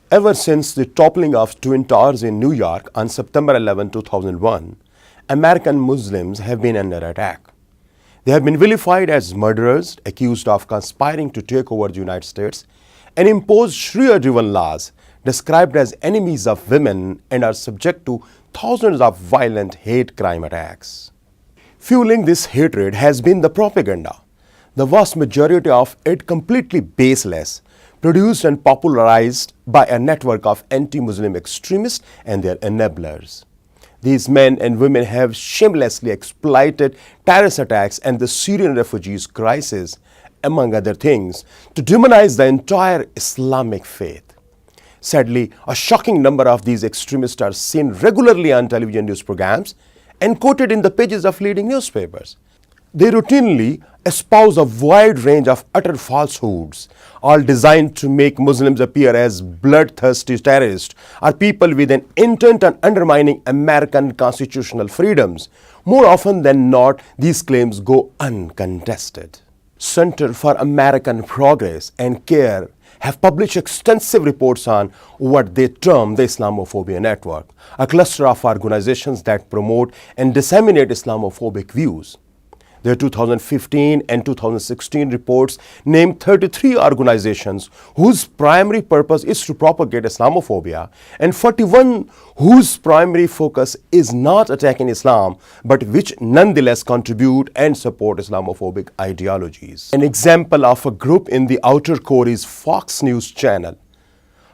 Ever since the toppling of Twin Towers in New York on September 11, 2001, American Muslims have been under attack. They have been vilified as murderers, accused of conspiring to take over the United States, and impose Sharia-driven laws described as enemies of women, and are subject to thousands of violent hate crime attacks. Fueling this hatred has been the propaganda, the vast majority of it completely baseless, produced and popularized by a network of anti-Muslim extremists and their enablers. These men and women have shamelessly exploited terrorist attacks and the Syrian refugees crisis, among other things, to demonize the entire Islamic faith. Sadly, a shocking number of these extremists are seen regularly on television news programs and quoted in the pages of leading newspapers. They routinely espouse a wide range of utter falsehoods, all designed to make Muslims appear as bloodthirsty terrorists or people with an intent on undermining American constitutional freedoms. More often than not, these claims go uncontested. Center for American Progress and Care have published extensive reports on what they term the Islamophobia Network, a cluster of organizations that promote and disseminate Islamophobic views. Their 2015 and 2016 reports name 33 organizations whose primary purpose is to propagate Islamophobia, and 41 whose primary focus is not attacking Islam, but which nonetheless contribute and support Islamophobic ideologies. An example of a group in the outer core is Fox News Channel.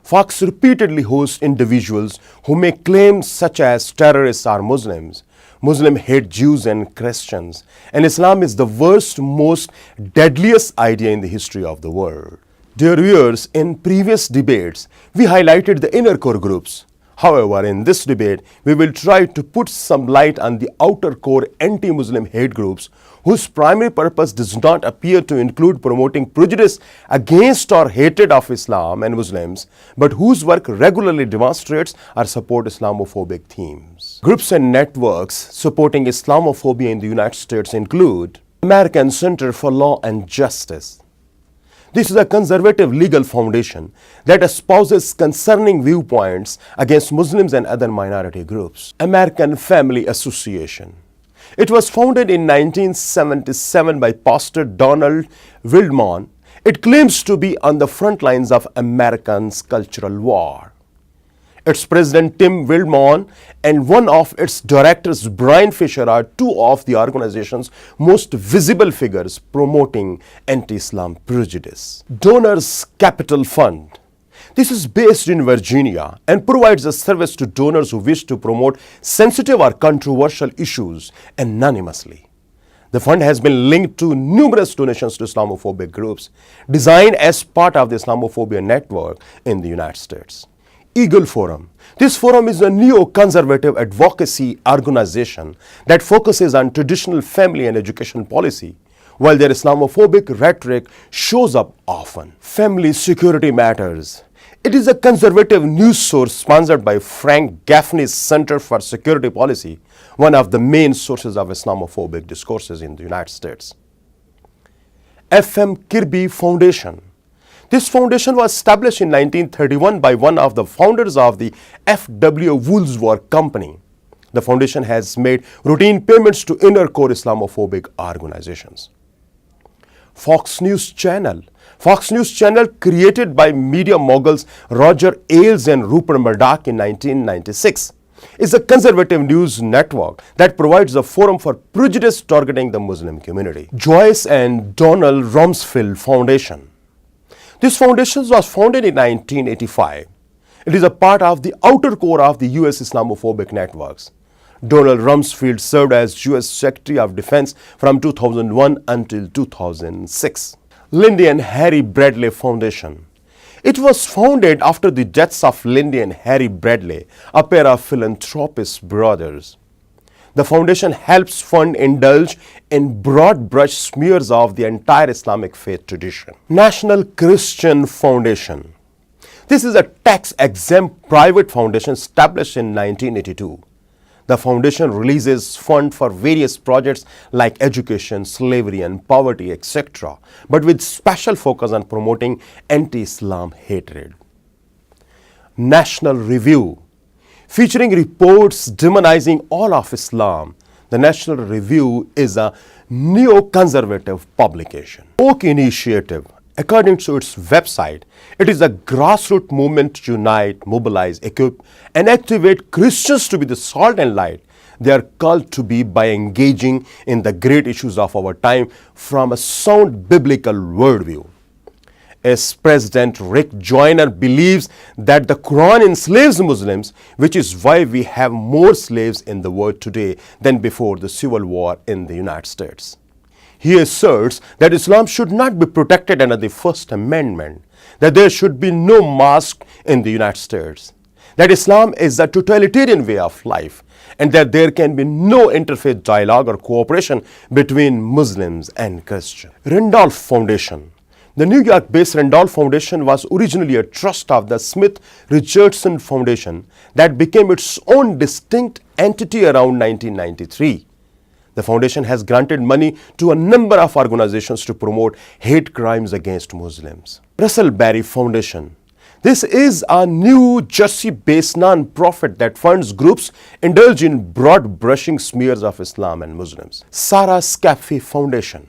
Fox repeatedly hosts individuals who make claims such as terrorists are Muslims, Muslims hate Jews and Christians, and Islam is the worst, most deadliest idea in the history of the world. Dear viewers, in previous debates, we highlighted the inner core groups. However, in this debate, we will try to put some light on the outer core anti-Muslim hate groups whose primary purpose does not appear to include promoting prejudice against or hatred of Islam and Muslims, but whose work regularly demonstrates or supports Islamophobic themes. Groups and networks supporting Islamophobia in the United States include American Center for Law and Justice. This is a conservative legal foundation that espouses concerning viewpoints against Muslims and other minority groups. American Family Association. It was founded in 1977 by Pastor Donald Wildmon. It claims to be on the front lines of America's cultural war. Its president, Tim Wildmon, and one of its directors, Brian Fisher, are two of the organization's most visible figures promoting anti-Islam prejudice. Donors Capital Fund. This is based in Virginia and provides a service to donors who wish to promote sensitive or controversial issues anonymously. The fund has been linked to numerous donations to Islamophobic groups designed as part of the Islamophobia network in the United States. Eagle Forum. This forum is a neo-conservative advocacy organization that focuses on traditional family and education policy, while their Islamophobic rhetoric shows up often. Family Security Matters. It is a conservative news source sponsored by Frank Gaffney's Center for Security Policy, one of the main sources of Islamophobic discourses in the United States. F.M. Kirby Foundation. This foundation was established in 1931 by one of the founders of the F.W. Woolsworth Company. The foundation has made routine payments to inner core Islamophobic organizations. Fox News Channel. Fox News Channel, created by media moguls Roger Ailes and Rupert Murdoch in 1996, is a conservative news network that provides a forum for prejudice targeting the Muslim community. Joyce and Donald Rumsfeld Foundation. This foundation was founded in 1985. It is a part of the outer core of the U.S. Islamophobic networks. Donald Rumsfeld served as U.S. Secretary of Defense from 2001 until 2006. Lindy and Harry Bradley Foundation. It was founded after the deaths of Lindy and Harry Bradley, a pair of philanthropist brothers. The foundation helps fund indulge in broad brush smears of the entire Islamic faith tradition. National Christian Foundation. This is a tax-exempt private foundation established in 1982. The foundation releases funds for various projects like education, slavery, and poverty, etc., but with special focus on promoting anti-Islam hatred. National Review, featuring reports demonizing all of Islam. The National Review is a neoconservative publication. Oak Initiative, according to its website, it is a grassroots movement to unite, mobilize, equip, and activate Christians to be the salt and light they are called to be by engaging in the great issues of our time from a sound biblical worldview. As President Rick Joyner believes that the Quran enslaves Muslims, which is why we have more slaves in the world today than before the Civil War in the United States. He asserts that Islam should not be protected under the First Amendment, that there should be no mosque in the United States, that Islam is a totalitarian way of life, and that there can be no interfaith dialogue or cooperation between Muslims and Christians. Randolph Foundation. The New York-based Randolph Foundation was originally a trust of the Smith-Richardson Foundation that became its own distinct entity around 1993. The foundation has granted money to a number of organizations to promote hate crimes against Muslims. Russell Barry Foundation. This is a New Jersey-based non-profit that funds groups indulge in broad-brushing smears of Islam and Muslims. Sarah Scaffi Foundation.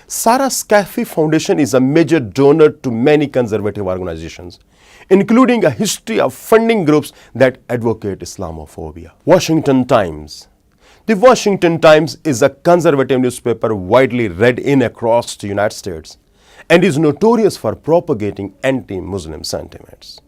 Sarah Scaffi Foundation is a major donor to many conservative organizations, including a history of funding groups that advocate Islamophobia. Washington Times. The Washington Times is a conservative newspaper widely read in across the United States and is notorious for propagating anti-Muslim sentiments.